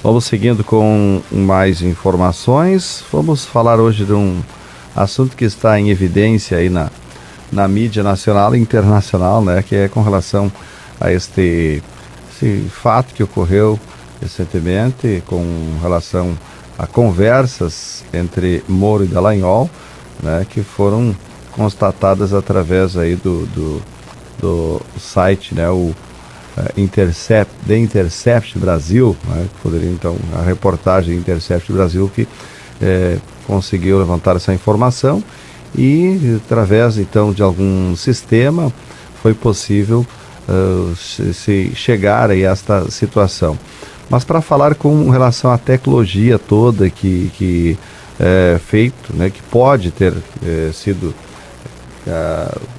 Vamos seguindo com mais informações. Vamos falar hoje de um assunto que está em evidência aí na mídia nacional e internacional, né? Que é com relação a esse fato que ocorreu recentemente com relação a conversas entre Moro e Dallagnol, né? Que foram constatadas através aí do site, né? O The Intercept Brasil, né? Poderia então a reportagem Intercept Brasil que conseguiu levantar essa informação e através então de algum sistema foi possível se chegar a esta situação. Mas para falar com relação à tecnologia toda que é feito, né, que pode ter sido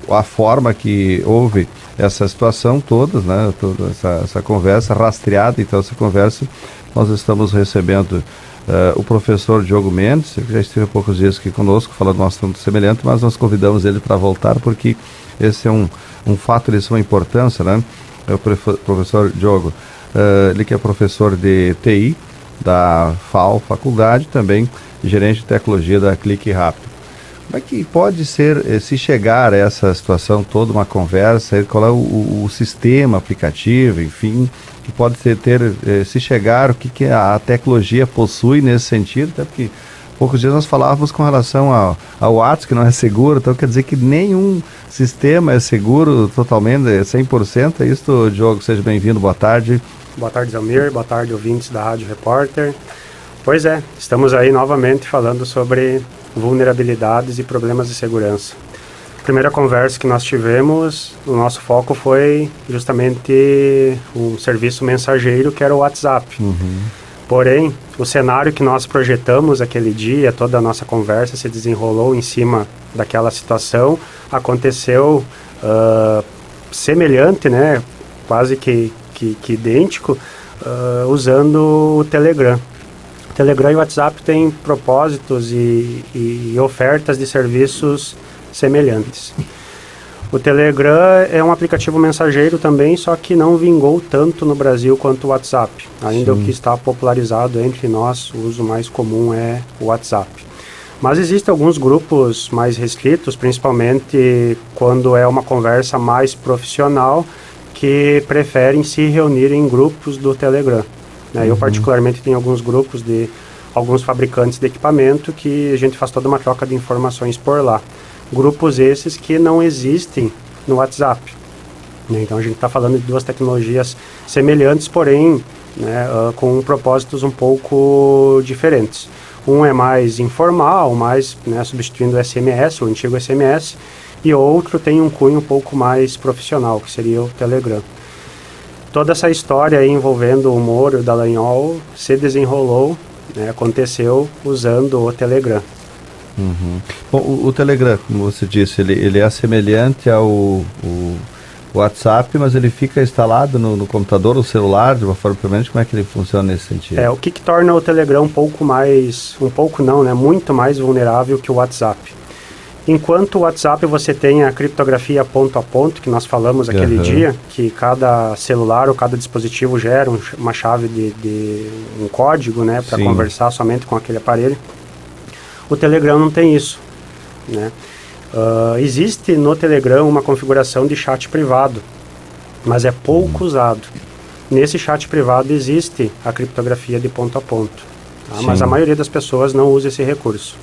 a forma que houve essa situação toda, né, toda essa conversa rastreada, então essa conversa, nós estamos recebendo o professor Diogo Mendes, que já esteve há poucos dias aqui conosco, falando de um assunto semelhante, mas nós convidamos ele para voltar, porque esse é um fato de suma importância, né? É o professor Diogo, ele que é professor de TI da FAO, faculdade, também gerente de tecnologia da Clique Rápido. Como é que pode ser, se chegar a essa situação toda, uma conversa, qual é o sistema aplicativo, enfim, que pode se chegar, o que a tecnologia possui nesse sentido, até porque poucos dias nós falávamos com relação ao WhatsApp, que não é seguro, então quer dizer que nenhum sistema é seguro totalmente, 100%, é isso, Diogo? Seja bem-vindo, boa tarde. Boa tarde, Zelmir, boa tarde, ouvintes da Rádio Repórter. Pois é, estamos aí novamente falando sobre vulnerabilidades e problemas de segurança. A primeira conversa que nós tivemos, o nosso foco foi justamente um serviço mensageiro que era o WhatsApp. Porém, o cenário que nós projetamos aquele dia, toda a nossa conversa se desenrolou em cima daquela situação, aconteceu semelhante, né, quase que idêntico, usando o Telegram. O Telegram e o WhatsApp têm propósitos e ofertas de serviços semelhantes. O Telegram é um aplicativo mensageiro também, só que não vingou tanto no Brasil quanto o WhatsApp. Ainda o que está popularizado entre nós, o uso mais comum é o WhatsApp. Mas existem alguns grupos mais restritos, principalmente quando é uma conversa mais profissional, que preferem se reunir em grupos do Telegram. Eu particularmente tenho alguns grupos de alguns fabricantes de equipamento que a gente faz toda uma troca de informações por lá. Grupos esses que não existem no WhatsApp. Então a gente está falando de duas tecnologias semelhantes, porém com propósitos um pouco diferentes. Um é mais informal, mais substituindo o SMS, o antigo SMS, e outro tem um cunho um pouco mais profissional, que seria o Telegram. Toda essa história aí envolvendo o Moro e o Dallagnol se desenrolou, aconteceu usando o Telegram. Bom, o Telegram, como você disse, ele é semelhante ao WhatsApp, mas ele fica instalado no computador ou celular de uma forma permanente. Como é que ele funciona nesse sentido? O que torna o Telegram muito mais vulnerável que o WhatsApp. Enquanto o WhatsApp você tem a criptografia ponto a ponto, que nós falamos aquele dia, que cada celular ou cada dispositivo gera uma chave de um código, para conversar somente com aquele aparelho, o Telegram não tem isso. Existe no Telegram uma configuração de chat privado, mas é pouco usado. Nesse chat privado existe a criptografia de ponto a ponto, mas a maioria das pessoas não usa esse recurso.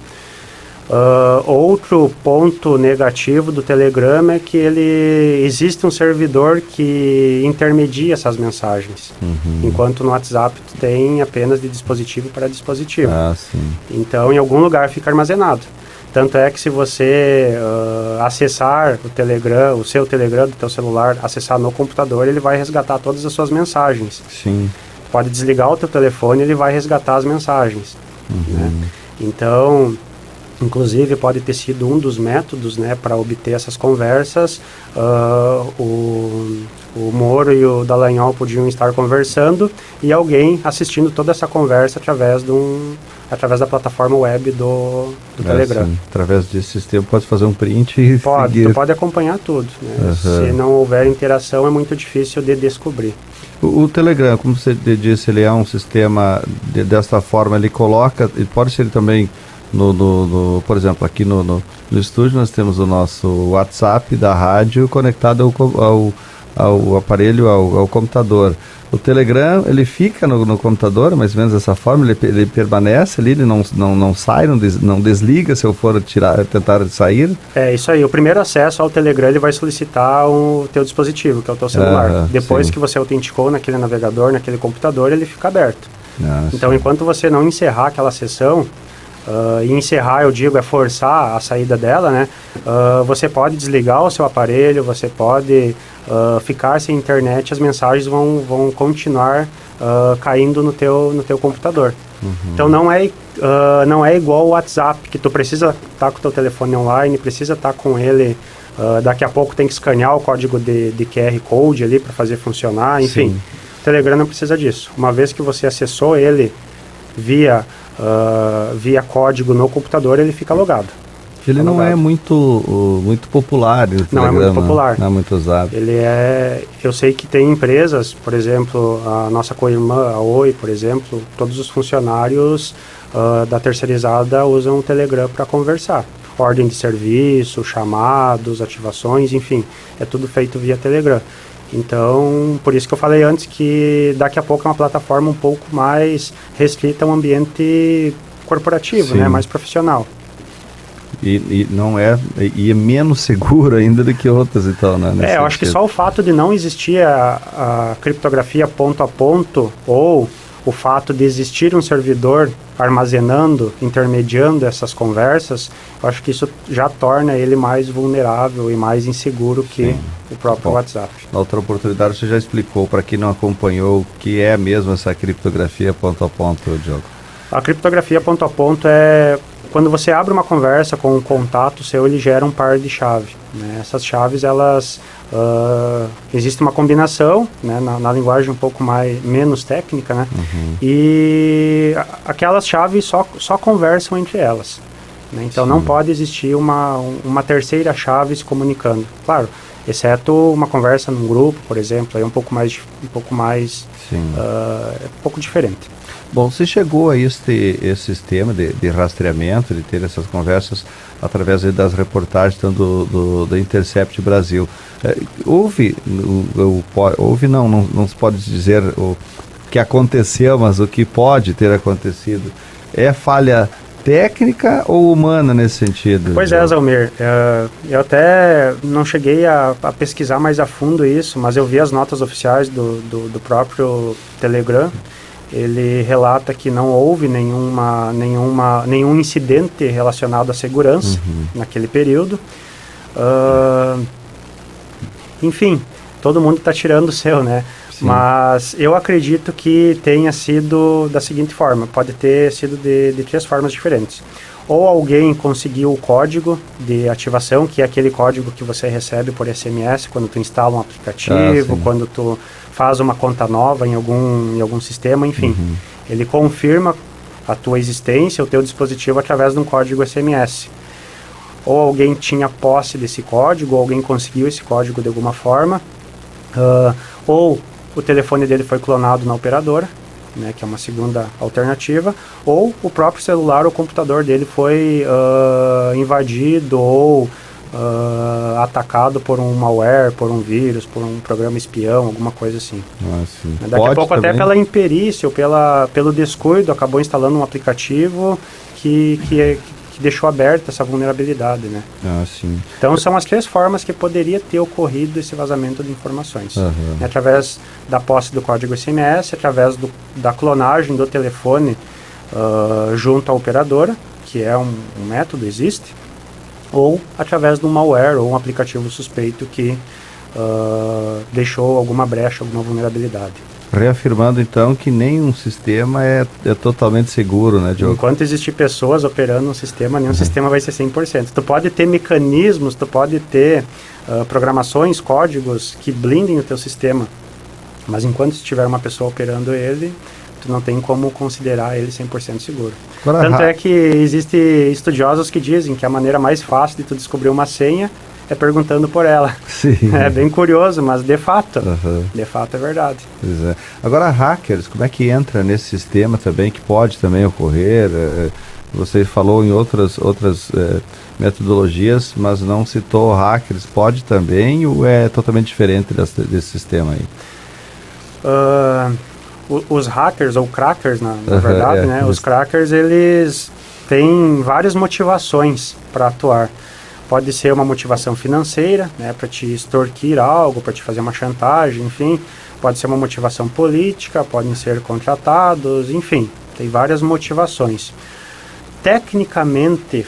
Outro ponto negativo do Telegram é que existe um servidor que intermedia essas mensagens, enquanto no WhatsApp tu tem apenas de dispositivo para dispositivo. Então em algum lugar fica armazenado. Tanto é que se você acessar o seu Telegram do teu celular, acessar no computador, ele vai resgatar todas as suas mensagens. Pode desligar o teu telefone, ele vai resgatar as mensagens. Então, inclusive, pode ter sido um dos métodos para obter essas conversas. O Moro e o Dallagnol podiam estar conversando e alguém assistindo toda essa conversa através da plataforma web do Telegram. Através desse sistema pode fazer um print e tu pode acompanhar tudo. Se não houver interação, é muito difícil de descobrir. O Telegram, como você disse, ele é um sistema desta forma, ele coloca, e pode ser também por exemplo, aqui no estúdio nós temos o nosso WhatsApp da rádio conectado ao aparelho, ao computador. O Telegram, ele fica no computador, mais ou menos dessa forma, ele permanece ali, ele não sai, não desliga se eu for tentar sair? É isso aí, o primeiro acesso ao Telegram ele vai solicitar o teu dispositivo, que é o teu celular. Depois que você autenticou naquele navegador, naquele computador, ele fica aberto. Então, enquanto você não encerrar aquela sessão, e encerrar, eu digo, é forçar a saída dela, né? Você pode desligar o seu aparelho, você pode ficar sem internet, as mensagens vão continuar caindo no teu computador. Então não é igual o WhatsApp, que tu precisa estar com o teu telefone online, precisa estar com ele, daqui a pouco tem que escanear o código de QR Code ali para fazer funcionar, enfim. Sim. O Telegram não precisa disso. Uma vez que você acessou ele via código no computador, ele fica logado. Ele não é muito popular. Não é muito popular. Não é muito usado. Eu sei que tem empresas, por exemplo, a nossa co-irmã, a Oi, por exemplo, todos os funcionários da terceirizada usam o Telegram para conversar. Ordem de serviço, chamados, ativações, enfim, é tudo feito via Telegram. Então, por isso que eu falei antes que daqui a pouco é uma plataforma um pouco mais restrita a um ambiente corporativo, né, mais profissional. E é menos seguro ainda do que outras, então, né? Eu acho que só o fato de não existir a criptografia ponto a ponto, ou o fato de existir um servidor armazenando, intermediando essas conversas, eu acho que isso já torna ele mais vulnerável e mais inseguro que o próprio WhatsApp. Na outra oportunidade você já explicou para quem não acompanhou o que é mesmo essa criptografia ponto a ponto, Diogo. A criptografia ponto a ponto é quando você abre uma conversa com um contato seu, ele gera um par de chave, né? Essas chaves, elas existe uma combinação, né, na linguagem um pouco menos técnica, né? E aquelas chaves só conversam entre elas, né? Então não pode existir uma terceira chave se comunicando, claro, exceto uma conversa num grupo, por exemplo, aí é um pouco mais um pouco diferente. Bom, você chegou a esse sistema de rastreamento, de ter essas conversas através das reportagens do Intercept Brasil. Não se pode dizer o que aconteceu, mas o que pode ter acontecido. É falha técnica ou humana nesse sentido? Pois é, Zalmir. Eu até não cheguei a pesquisar mais a fundo isso, mas eu vi as notas oficiais do próprio Telegram. Ele relata que não houve nenhum incidente relacionado à segurança naquele período. Enfim, todo mundo está tirando o seu, né? Sim. Mas eu acredito que tenha sido da seguinte forma, pode ter sido de três formas diferentes. Ou alguém conseguiu o código de ativação, que é aquele código que você recebe por SMS quando tu instala um aplicativo, quando tu faz uma conta nova em algum sistema, enfim. Ele confirma a tua existência, o teu dispositivo, através de um código SMS. Ou alguém tinha posse desse código, ou alguém conseguiu esse código de alguma forma, ou o telefone dele foi clonado na operadora, né, que é uma segunda alternativa, ou o próprio celular ou computador dele foi invadido ou atacado por um malware, por um vírus, por um programa espião, alguma coisa assim. Daqui a pouco também, até pela imperícia ou pelo descuido, acabou instalando um aplicativo que deixou aberta essa vulnerabilidade, né? Então são as três formas que poderia ter ocorrido esse vazamento de informações. Através da posse do código SMS, através da clonagem do telefone junto à operadora, que é um método, existe, ou através de um malware ou um aplicativo suspeito que deixou alguma brecha, alguma vulnerabilidade. Reafirmando então que nenhum sistema é totalmente seguro, né, Diogo? Enquanto existir pessoas operando um sistema, nenhum sistema vai ser 100%. Tu pode ter mecanismos, tu pode ter programações, códigos que blindem o teu sistema, mas enquanto tiver uma pessoa operando ele, tu não tem como considerar ele 100% seguro. Tanto é que existem estudiosos que dizem que a maneira mais fácil de tu descobrir uma senha perguntando por ela. Sim. É bem curioso, mas de fato é verdade. Pois é. Agora, hackers, como é que entra nesse sistema também, que pode também ocorrer? Você falou em outras metodologias, mas não citou hackers. Pode também ou é totalmente diferente desse sistema aí? Os hackers ou crackers, na verdade, né? Os crackers, eles têm várias motivações para atuar. Pode ser uma motivação financeira, né, para te extorquir algo, para te fazer uma chantagem, enfim. Pode ser uma motivação política, podem ser contratados, enfim. Tem várias motivações. Tecnicamente,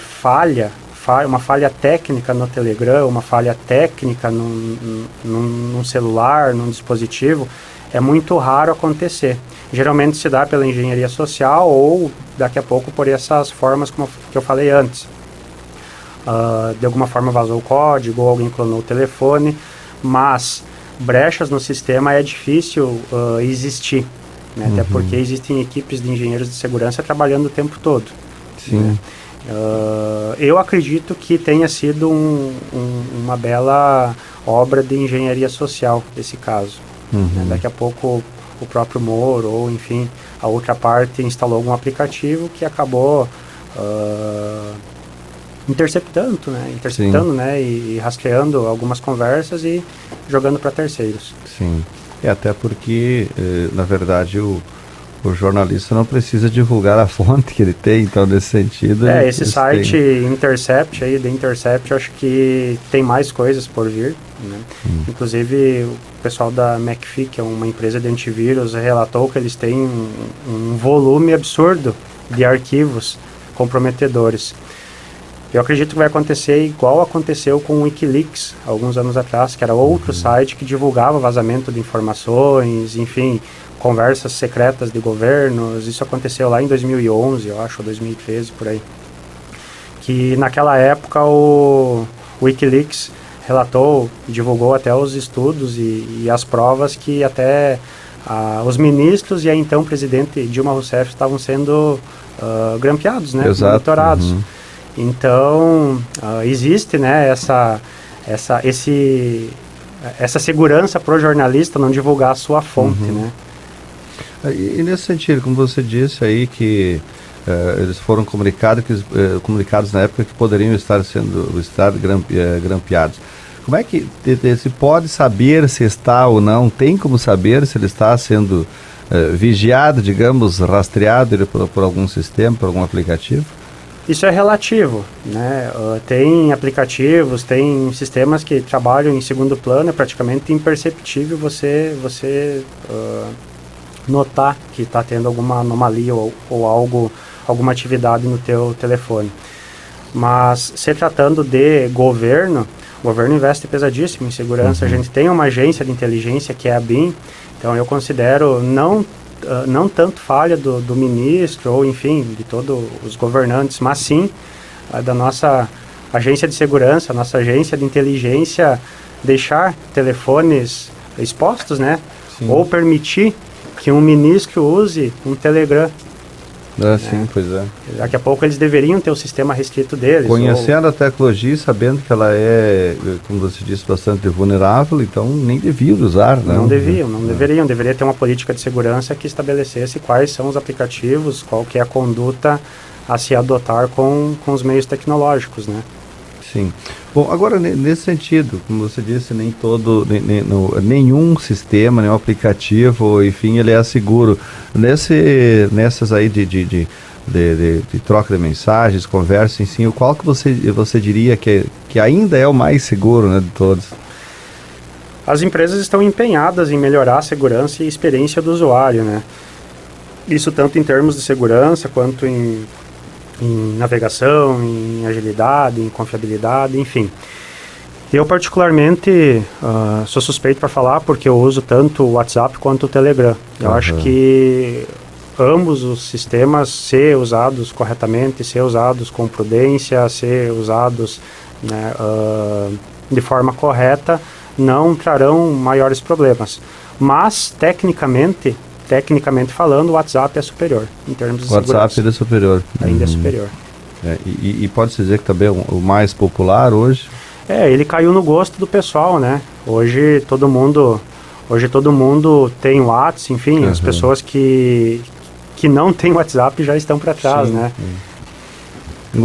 uma falha técnica no Telegram, uma falha técnica num celular, num dispositivo, é muito raro acontecer. Geralmente se dá pela engenharia social ou, daqui a pouco, por essas formas que eu falei antes. De alguma forma vazou o código, ou alguém clonou o telefone, mas brechas no sistema é difícil existir, né? Até porque existem equipes de engenheiros de segurança trabalhando o tempo todo. Sim. Né? Eu acredito que tenha sido uma bela obra de engenharia social, esse caso. Né? Daqui a pouco o próprio Moro, ou enfim, a outra parte instalou algum aplicativo que acabou interceptando, né, e rastreando algumas conversas e jogando para terceiros. Sim, até porque, na verdade, o jornalista não precisa divulgar a fonte que ele tem, então, nesse sentido... Esse site Intercept, aí, The Intercept, eu acho que tem mais coisas por vir, né? Inclusive, o pessoal da McAfee, que é uma empresa de antivírus, relatou que eles têm um volume absurdo de arquivos comprometedores. Eu acredito que vai acontecer igual aconteceu com o Wikileaks, alguns anos atrás, que era outro site que divulgava vazamento de informações, enfim, conversas secretas de governos. Isso aconteceu lá em 2011, eu acho, ou 2013, por aí. Que naquela época o Wikileaks relatou, divulgou até os estudos e as provas que até os ministros e a então presidente Dilma Rousseff estavam sendo grampeados, né? Exato. Monitorados. Então, existe, né, essa segurança para o jornalista não divulgar a sua fonte, né? E nesse sentido, como você disse aí, que eles foram comunicados na época que poderiam estar grampeados. Como é que se pode saber se está ou não? Tem como saber se ele está sendo vigiado, digamos, rastreado por algum sistema, por algum aplicativo? Isso é relativo, né? Tem aplicativos, tem sistemas que trabalham em segundo plano, é praticamente imperceptível você notar que está tendo alguma anomalia ou alguma atividade no teu telefone. Mas se tratando de governo, o governo investe pesadíssimo em segurança. A gente tem uma agência de inteligência que é a BIM, então eu considero não tanto falha do ministro, ou enfim, de todos os governantes, mas sim da nossa agência de segurança, nossa agência de inteligência, deixar telefones expostos, né? Sim. Ou permitir que um ministro use um Telegram. Sim, pois é. Daqui a pouco eles deveriam ter o sistema restrito deles. Conhecendo a tecnologia e sabendo que ela é, como você disse, bastante vulnerável, então nem deviam usar, né? Não deveriam. Deveria ter uma política de segurança que estabelecesse quais são os aplicativos, qual que é a conduta a se adotar com os meios tecnológicos, né? Sim. Bom, agora nesse sentido, como você disse, nenhum sistema, nenhum aplicativo, enfim, ele é seguro. Nessas aí de troca de mensagens, conversa, enfim, qual que você diria que ainda é o mais seguro, né, de todos? As empresas estão empenhadas em melhorar a segurança e a experiência do usuário, né? Isso tanto em termos de segurança quanto em navegação, em agilidade, em confiabilidade, enfim. Eu particularmente sou suspeito para falar porque eu uso tanto o WhatsApp quanto o Telegram. Eu acho que ambos os sistemas, ser usados corretamente, ser usados com prudência, ser usados, né, de forma correta, não trarão maiores problemas. Mas, tecnicamente falando, o WhatsApp é superior em termos de segurança. O WhatsApp é superior. Ainda é superior. E pode-se dizer que também é o mais popular hoje? Ele caiu no gosto do pessoal, né? Hoje todo mundo tem WhatsApp, enfim, as pessoas que não têm WhatsApp já estão para trás, né?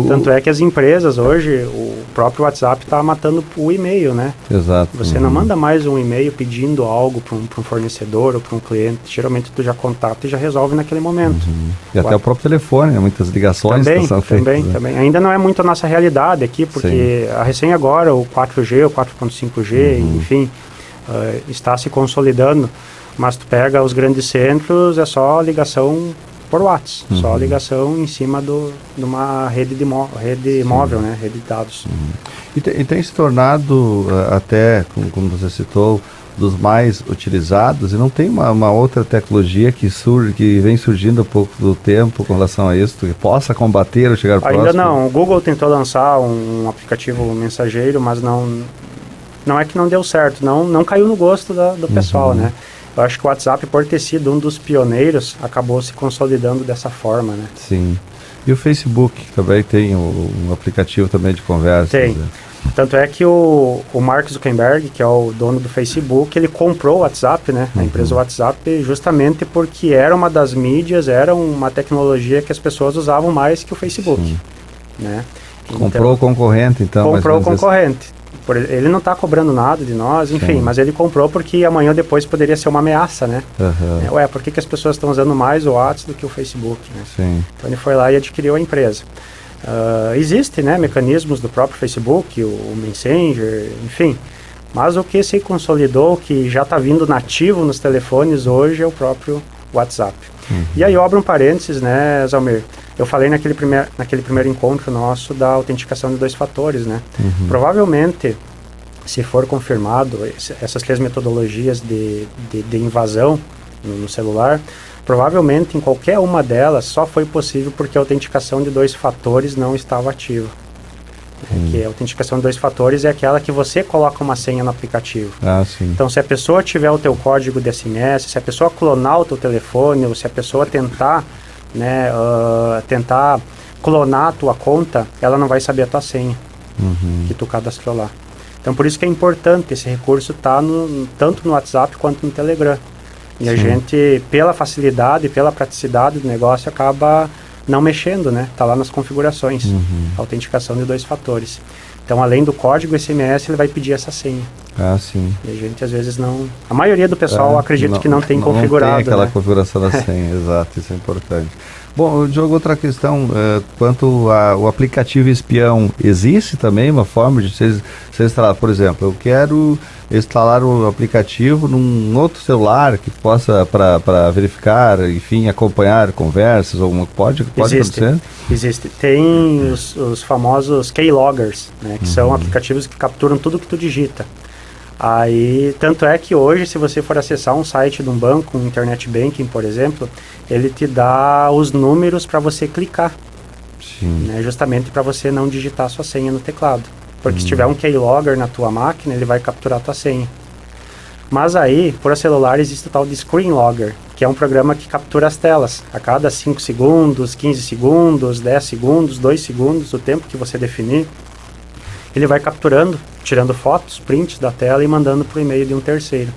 Tanto é que as empresas hoje, o próprio WhatsApp está matando o e-mail, né? Exato. Você não manda mais um e-mail pedindo algo para um fornecedor ou para um cliente. Geralmente tu já contata e já resolve naquele momento. E até o próprio telefone, né? Muitas ligações são feitas. Também. Ainda não é muito a nossa realidade aqui, porque recém agora o 4G, o 4.5G, enfim, está se consolidando. Mas tu pega os grandes centros, é só ligação por WhatsApp, só ligação em cima de uma rede móvel, né? Rede de dados. E tem se tornado, até, como você citou, dos mais utilizados, e não tem uma outra tecnologia que vem surgindo há pouco do tempo com relação a isso, que possa combater ou chegar próximo? Ainda não. O Google tentou lançar um aplicativo mensageiro, mas não é que não deu certo, não caiu no gosto do pessoal, né? Eu acho que o WhatsApp, por ter sido um dos pioneiros, acabou se consolidando dessa forma, né? Sim. E o Facebook também tem um aplicativo também de conversa? Tem. Tanto é que o Mark Zuckerberg, que é o dono do Facebook, ele comprou o WhatsApp, né? A empresa WhatsApp, justamente porque era uma das mídias, era uma tecnologia que as pessoas usavam mais que o Facebook, né? Comprou o concorrente, então? Comprou o concorrente. Ele não está cobrando nada de nós, enfim, mas ele comprou porque amanhã ou depois poderia ser uma ameaça, né? Por que as pessoas estão usando mais o WhatsApp do que o Facebook, né? Então ele foi lá e adquiriu a empresa. Existem, né, mecanismos do próprio Facebook, o Messenger, enfim, mas o que se consolidou, que já está vindo nativo nos telefones hoje, é o próprio WhatsApp. E aí eu abro um parênteses, né, Zalmir? Eu falei naquele primeiro encontro nosso da autenticação de 2 fatores, né? Provavelmente, se for confirmado, essas 3 metodologias de invasão no celular, provavelmente em qualquer uma delas só foi possível porque a autenticação de 2 fatores não estava ativa. Que a autenticação de 2 fatores é aquela que você coloca uma senha no aplicativo. Então, se a pessoa tiver o teu código de SMS, se a pessoa clonar o teu telefone, ou se a pessoa tentar clonar a tua conta, ela não vai saber a tua senha que tu cadastrou lá. Então, por isso que é importante esse recurso estar tanto no WhatsApp quanto no Telegram. E a gente, pela facilidade, pela praticidade do negócio, acaba não mexendo, né? Está lá nas configurações, autenticação de 2 fatores. Então, além do código SMS, ele vai pedir essa senha. E a gente, às vezes, não... A maioria do pessoal acredita que não tem configurado, não tem aquela né? configuração da senha, exato, isso é importante. Bom, Diogo, outra questão, quanto ao aplicativo espião, existe também uma forma de você instalar, por exemplo, eu quero instalar um aplicativo num outro celular que possa, para verificar, enfim, acompanhar conversas, ou pode acontecer? Existe. Tem os famosos keyloggers, né, que são aplicativos que capturam tudo que tu digita. Aí, tanto é que hoje, se você for acessar um site de um banco, um internet banking, por exemplo, ele te dá os números para você clicar, né, justamente para você não digitar sua senha no teclado. Porque se tiver um keylogger na tua máquina, ele vai capturar a tua senha. Mas aí, por celular, existe o tal de Screen Logger, que é um programa que captura as telas. A cada 5 segundos, 15 segundos, 10 segundos, 2 segundos, o tempo que você definir, ele vai capturando, tirando fotos, prints da tela e mandando por e-mail de um terceiro.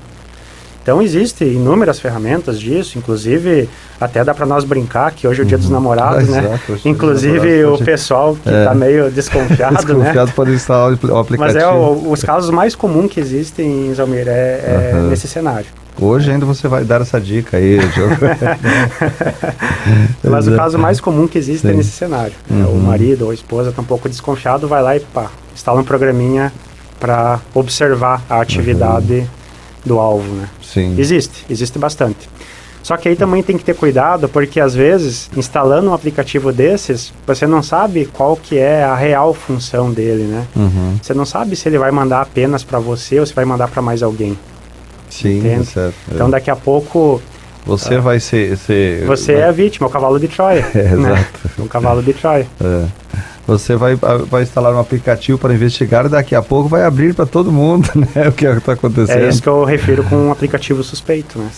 Então, existem inúmeras ferramentas disso, inclusive até dá para nós brincar, que hoje é o Dia dos Namorados, né? Inclusive o pessoal que está meio desconfiado, desconfiado né? pode instalar o aplicativo. Mas os casos mais comuns que existem, Zalmir, nesse cenário. Hoje ainda você vai dar essa dica aí, Diogo. Mas o caso mais comum que existe é nesse cenário. O marido ou a esposa está um pouco desconfiado, vai lá e instala um programinha para observar a atividade do alvo, né? Existe bastante. Só que aí também tem que ter cuidado, porque às vezes, instalando um aplicativo desses, você não sabe qual que é a real função dele, né? Você não sabe se ele vai mandar apenas para você ou se vai mandar para mais alguém. Certo. Então daqui a pouco... Você vai ser... Você é a vítima, o cavalo de Troia. Né? Exato. O cavalo de Troia. Você vai instalar um aplicativo para investigar e daqui a pouco vai abrir para todo mundo, né? O que está acontecendo. É isso que eu refiro com um aplicativo suspeito, né?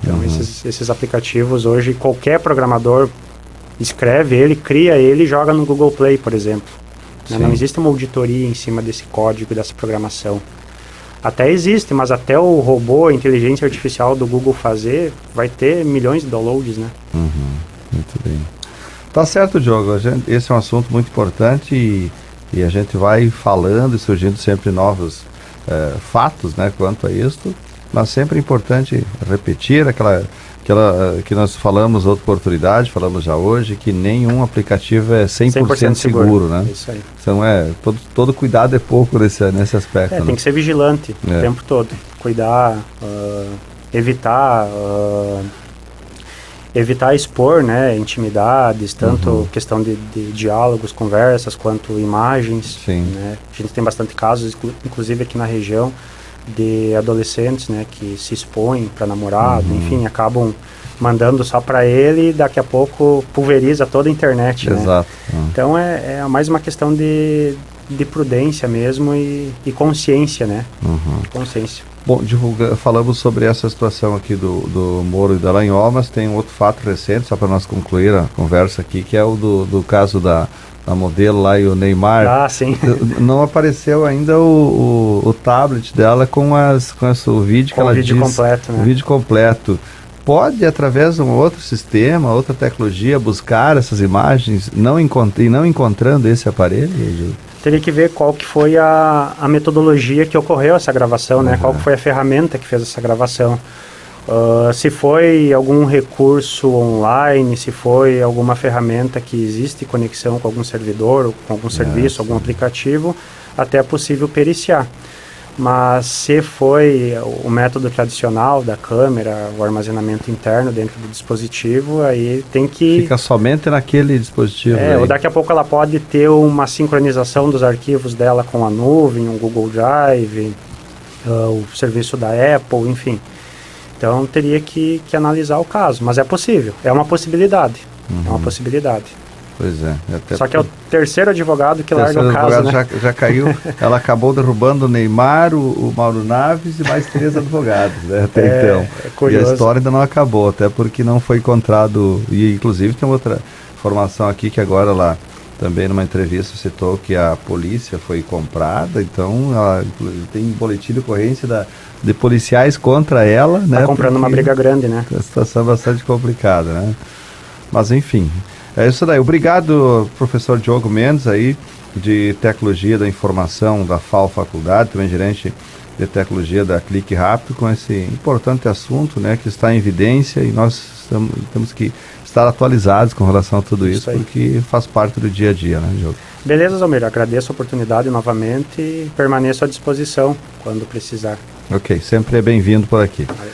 Então esses aplicativos hoje, qualquer programador escreve ele, cria ele e joga no Google Play, por exemplo. né? Não existe uma auditoria em cima desse código, dessa programação. Até existe, mas até o robô, a inteligência artificial do Google fazer, vai ter milhões de downloads, né? Muito bem. Tá certo, Diogo. Esse é um assunto muito importante e a gente vai falando e surgindo sempre novos fatos, né, quanto a isso, mas sempre é importante repetir aquela que nós falamos outra oportunidade, falamos já hoje, que nenhum aplicativo é 100% seguro, né? Isso aí. Então todo cuidado é pouco nesse aspecto. Né? Tem que ser vigilante o tempo todo, cuidar, evitar expor, né, intimidades, tanto questão de diálogos, conversas, quanto imagens. Sim. Né? A gente tem bastante casos, inclusive aqui na região, de adolescentes, né, que se expõem para namorado, enfim, acabam mandando só para ele e daqui a pouco pulveriza toda a internet. Exato. Né? Então é mais uma questão de prudência mesmo e consciência, né? Consciência. Bom, falamos sobre essa situação aqui do Moro e da Dallagnol, mas tem um outro fato recente, só para nós concluir a conversa aqui, que é o do caso da modelo lá e o Neymar. Ah, sim. Não apareceu ainda o tablet dela com o vídeo que ela disse. O vídeo completo, né? O vídeo completo. Pode, através de um outro sistema, outra tecnologia, buscar essas imagens, não encontrando esse aparelho? Teria que ver qual que foi a metodologia que ocorreu essa gravação, né? Qual que foi a ferramenta que fez essa gravação. Se foi algum recurso online, se foi alguma ferramenta que existe conexão com algum servidor, ou com algum serviço, algum aplicativo, até é possível periciar. Mas se foi o método tradicional da câmera, o armazenamento interno dentro do dispositivo, aí tem que... Fica somente naquele dispositivo. Ou daqui a pouco ela pode ter uma sincronização dos arquivos dela com a nuvem, um Google Drive, o serviço da Apple, enfim. Então teria que analisar o caso, mas é possível, é uma possibilidade, é uma possibilidade. Pois é. Só que é o terceiro advogado que larga o caso, né? já caiu, ela acabou derrubando o Neymar, o Mauro Naves e mais 3 advogados, né, até então. É curioso. E a história ainda não acabou, até porque não foi encontrado, e inclusive tem outra informação aqui que agora ela também numa entrevista citou que a polícia foi comprada, então ela tem boletim de ocorrência de policiais contra ela, né? Tá comprando uma briga grande, né? A situação é bastante complicada, né? Mas enfim, é isso daí. Obrigado, professor Diogo Mendes, aí, de Tecnologia da Informação da FAO Faculdade, também gerente de Tecnologia da Clique Rápido, com esse importante assunto, né, que está em evidência e nós temos que estar atualizados com relação a tudo isso porque faz parte do dia a dia, né, Diogo? Beleza, Zalmir, agradeço a oportunidade novamente e permaneço à disposição quando precisar. Ok, sempre é bem-vindo por aqui. Valeu.